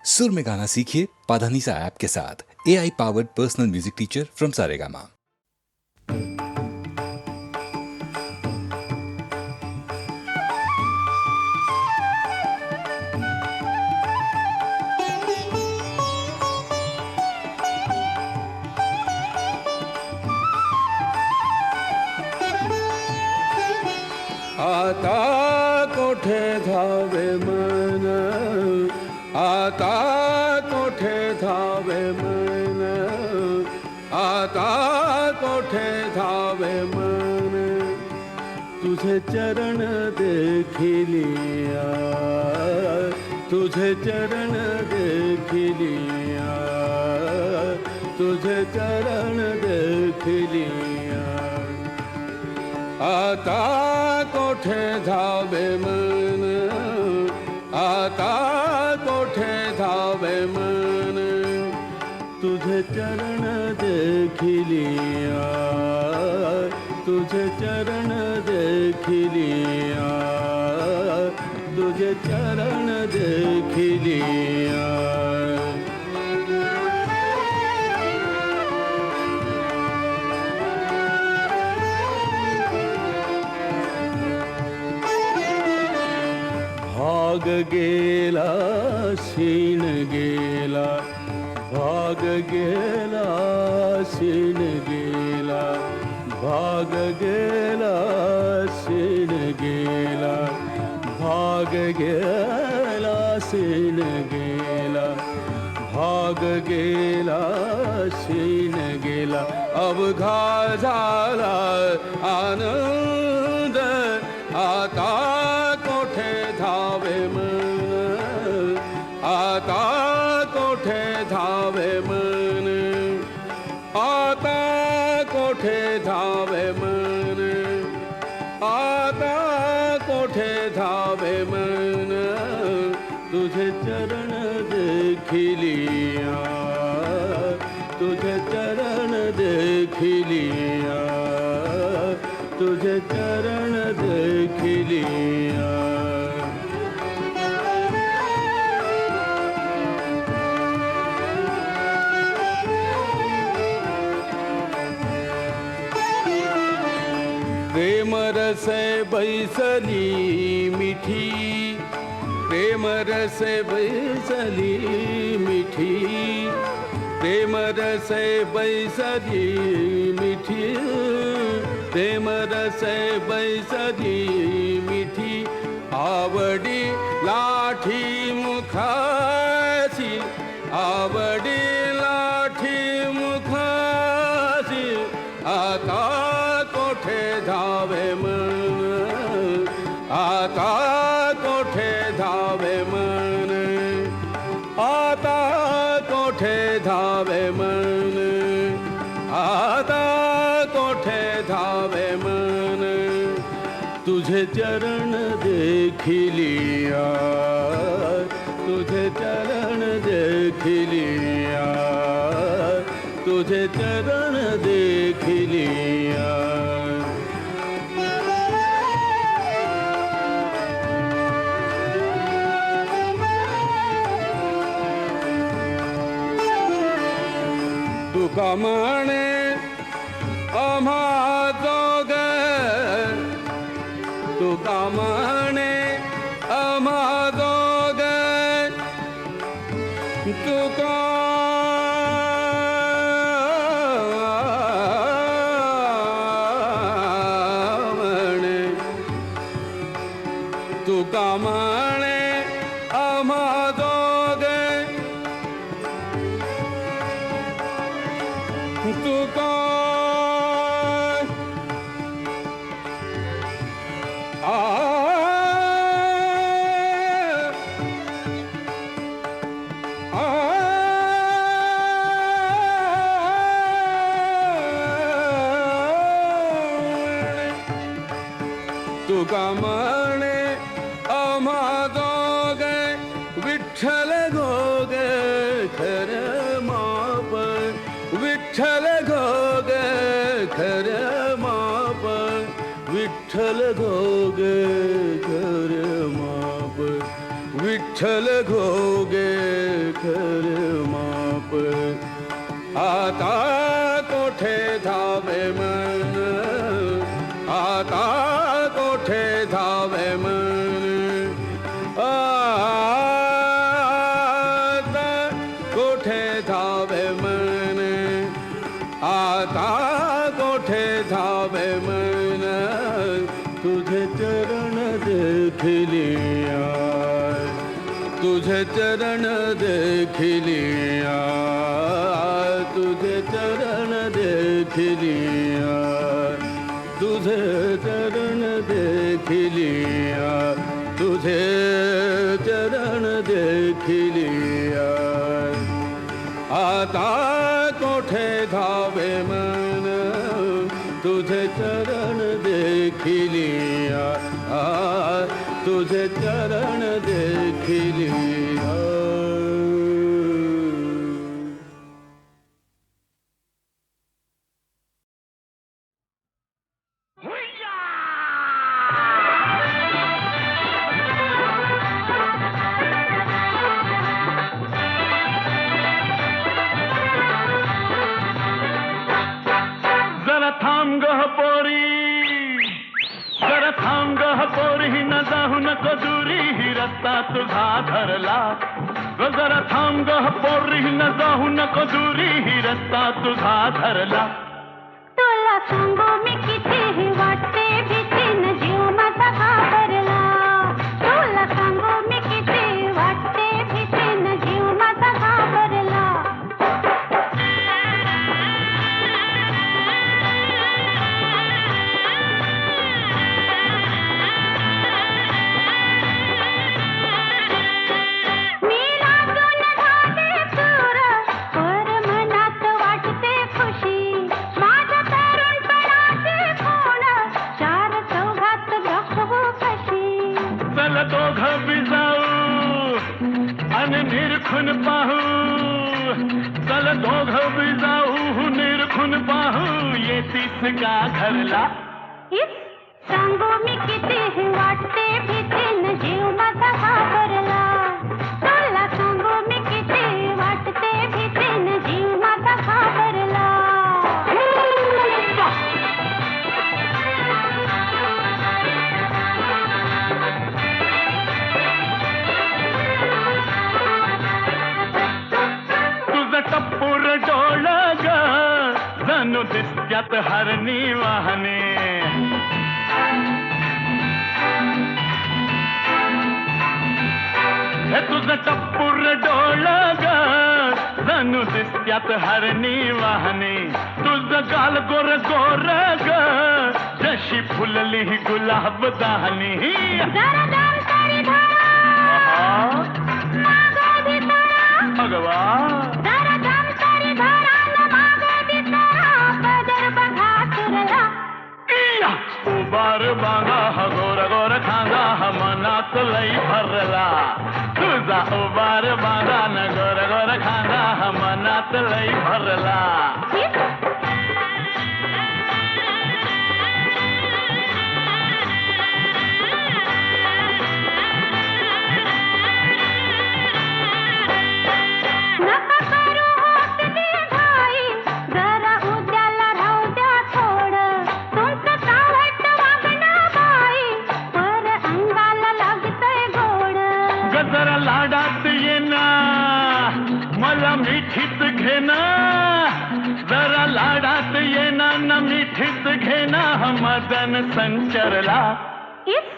सुर में गाना सीखिए पाधानीसा ऐप के साथ। AI powered personal music teacher from Saregama. आता कोठे धावे मन, आता कोठे धावे मन, आता कोठे धावे मन, तुझे चरण देखिलिया, तुझे चरण देखिलिया, तुझे चरण देखिलिया। आता कोठे धावे मन, आता कोठे धावे मन, तुझे चरण देखिलिया, तुझे चरण देखिलिया, तुझे चरण देखिलिया। भाग गेला शीन गेला, भाग गेला शीन गेला, भाग गेला शीन गेला, भाग गेला शीन गेला, भाग गेला शीन गेला। अवघा झाला आनंद, आता कोठे धावे मन, आता कोठे धावे मन, आता कोठे धावे मन, आता कोठे धावे मन, तुझे चरण देखिलिया, तुझे चरण देखिलिया, तुझे चरण देखिलिया। प्रेम रसे बैसली मिठी, प्रेम रसे बैसली मिठी, प्रेम रसे बैसली मिठी, प्रेम रसे बैसली मिठी। आवडी लाठी मुखासी, आवडी लाठी मुखासी, आता कोठे धावे मन, आता कोठे धावे मन, आता कोठे धावे मन, आता कोठे धावे मन, तुझे चरण देखिलिया, तुझे चरण देखिलिया, तुझे चरण देखिलिया। तुका म्हणे आम्हा दोघ, तुका म्हणे आम्हा दोघ, तुका म्हणे, तुका म्हणे आम्हा दोघ, तुका तुका म्हणे आम्हा दोघे, विठ्ठल घोगे खरं माप, विठ्ठल घोगे खरं माप, विठ्ठल घोगे खरं माप, विठ्ठल घोगे धावे मन आता कोठे धावे मन तुझे चरण देखलिया तुझे चरण देखलिया तुझे चरण देखलिया तुझे चरण देखलिया तुझे चरण देखलिया आता कोठे धावे मन तुझे चरण देखलिया तुझे चरण देखलिया जरा थांब गं पोरी, जरा थांब गं पोरी, न जाऊ नको दुरी, ही रस्ता तुझा धरला. जरा थांब गं पोरी, न जाऊ नको दुरी, ही रस्ता तुझा धरला. तुला सांगू मी कितीही वाटते भीती न जीव माझा घाबरला. तुला सांगू मी किती वाटते भीती न जीव माझा घाबरला. मी लाजून झाले चूर, पर मनात वाटते खुशी. माझ्या तरुणपणाची खूण चार चौघात दाखवू कशी. चल दोघं बी जाऊ आणि निरखून पाहू, चल दोघं बी जाऊ निरखून पाहू, येतीस का घरला. इस सांगू मी कितीही वाटते भीती न जीव माझा घाबरला. तुला सांगू मी किती वाटते भीती न जीव माझा घाबरला. तुझं टप्पूर डोळ ग जणू दिसत्यात हरणी वाहने. हे तुझं टप्पूर डोळ ग जणू दिसत्यात हरणी वाहने. तुझं गाल गोर गोर ग जशी फुलली गुलाब दाहनी. जरा दम तरी धरा, मागं बी सरा. भगवान जरा दम तरी धरा न मागं बी सरा. पदर बघा सुरला. उबार बांगा हा गोर गोर खांगा हा मनात लई भरला. तुझा उबार बांगा न गोर गोर खांगा हा मनात लई भरला. नका करू होसली घाई, जरा उद्याला राहू द्या थोडं. तुमचं चावट वागणं बाई, पर अंगाला लागतंय गोड. गजरा लाडात येना मला मिठीत घेना. जरा लाडात येना न मिठीत घेना हा मदन संचरला. इस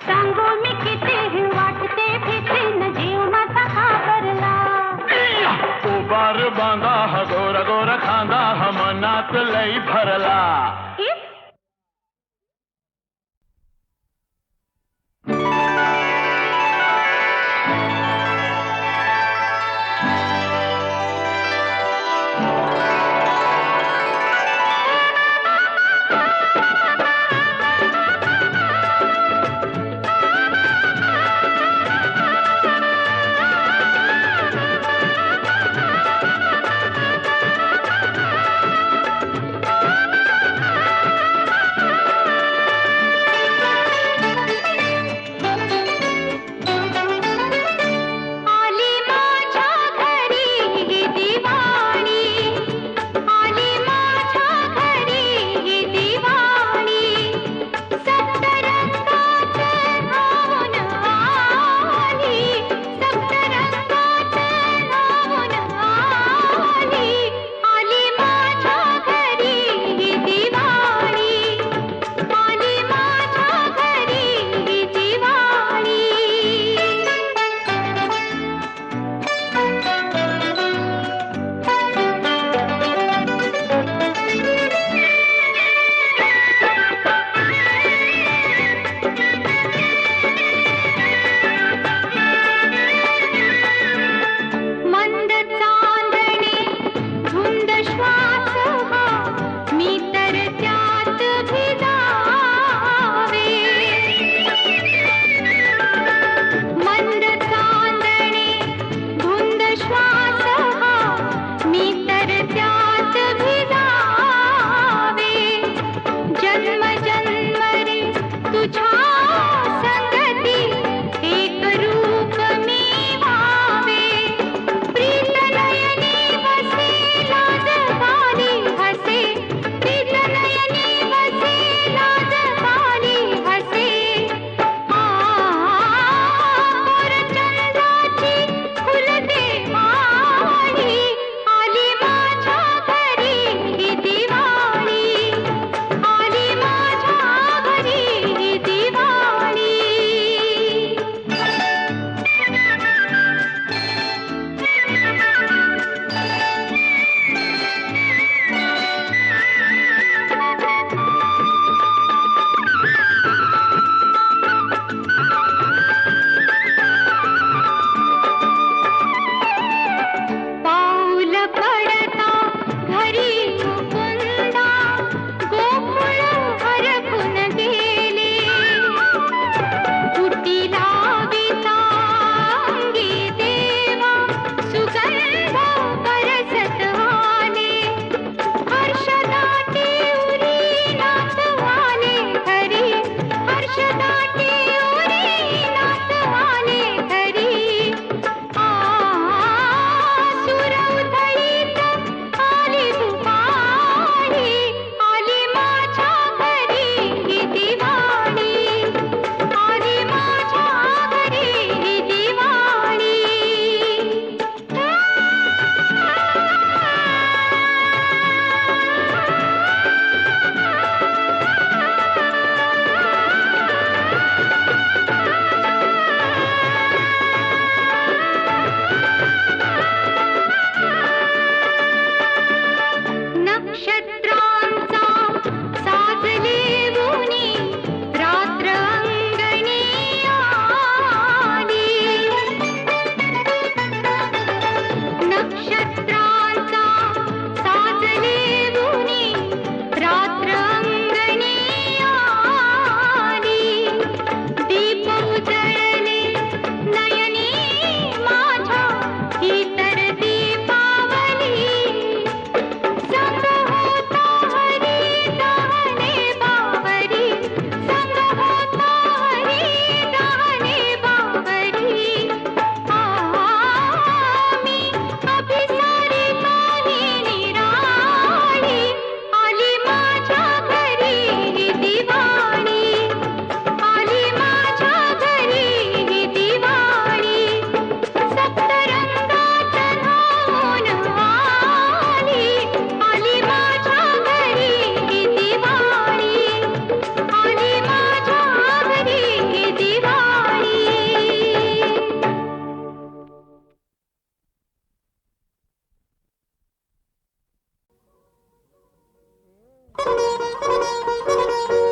सांगू मी कितीही वाटते भीती न जीव माझा घाबरला. उबार बांगा हा गोर गोर खांगा हा मनात लई भरला. इस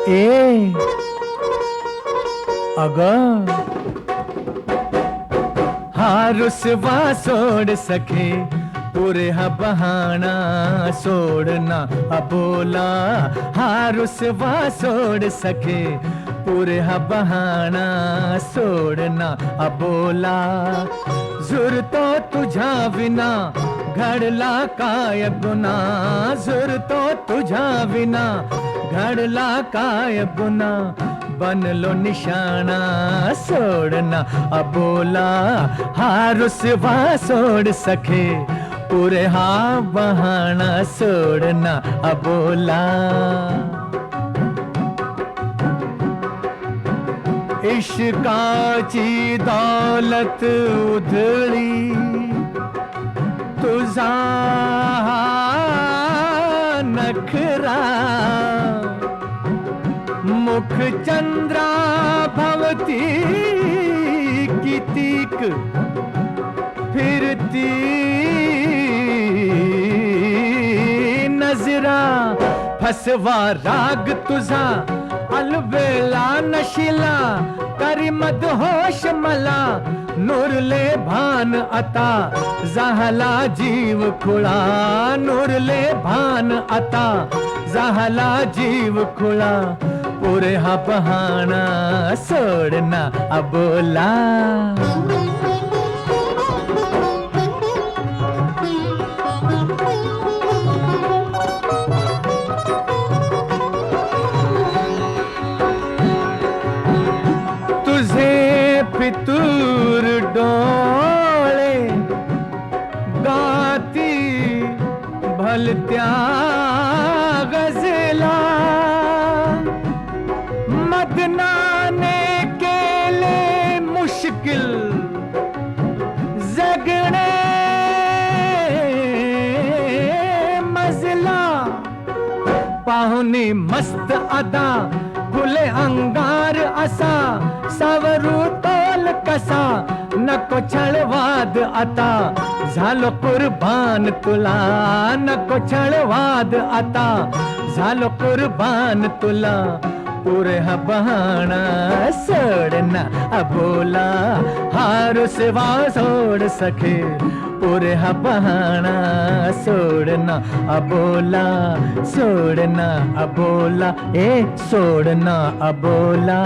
ए अग हा रुसवा सोड सखे पुरे हा बहाना सोडना अबोला हा रुसवा सोड सखे पुरे हा बहाना सोडना अबोला झुरतो तुझ्या विना घडला काय गुन्हा झुरतो तुझ्या विना घडला काय गुन्हा बनलो निशाणा सोडना अबोला हा रुसवा सोड सखे पुरे हा बहाना सोडना अबोला इश्काची दौलत उधळी तुझा नखरा मुख चंद्रा भवती कितीक फिरती नजरा फसवा राग तुझा अलबेला नशिला करी मदहोश मला नुरले भान आता झाला जीव खुळा नुरले भान आता झाला जीव खुळा पुरे हा बहाना सोडना अबोला तुझे फितूर डोळे गाती भलत्या गजला मदनाने केले मुश्किल जगणे मजला पाहुणे मस्त अदा खुले अंगार असा सावरू तोल कसा नको छळवाद आता झालो कुर्बान तुला नको छळवाद आता झालो कुर्बान तुला पुरे हा बहाना सोडना अबोला हा रुसवा सोड सखे पुरे हा बहाना सोडना अबोला सोडना अबोला ए सोडना अबोला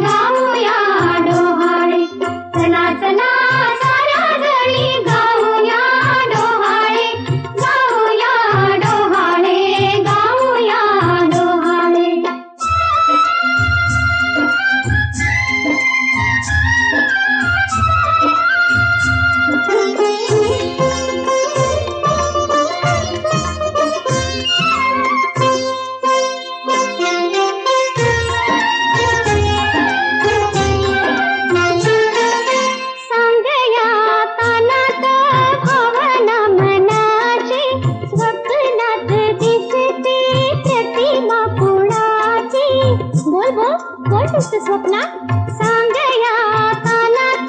गाऊया डोहाळे नुसतं स्वप्नात सांगया कानात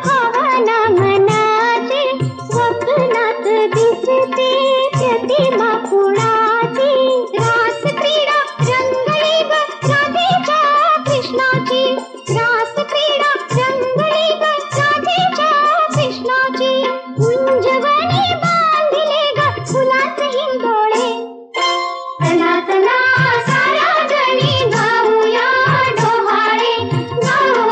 भावना मनाची स्वप्नात दिसते प्रतिमा कुणाची रास क्रीडा रंगली ग राधेच्या कृष्णाची रास क्रीडा रंगली ग राधेच्या कृष्णाची कुंजवनी बांधले ग फुलाचे हिंदोळे चला चला साऱ्या जणी गाऊया डोहाळे गाऊया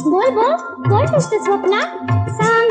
बोल बोल बोल नुसतं स्वप्ना सांग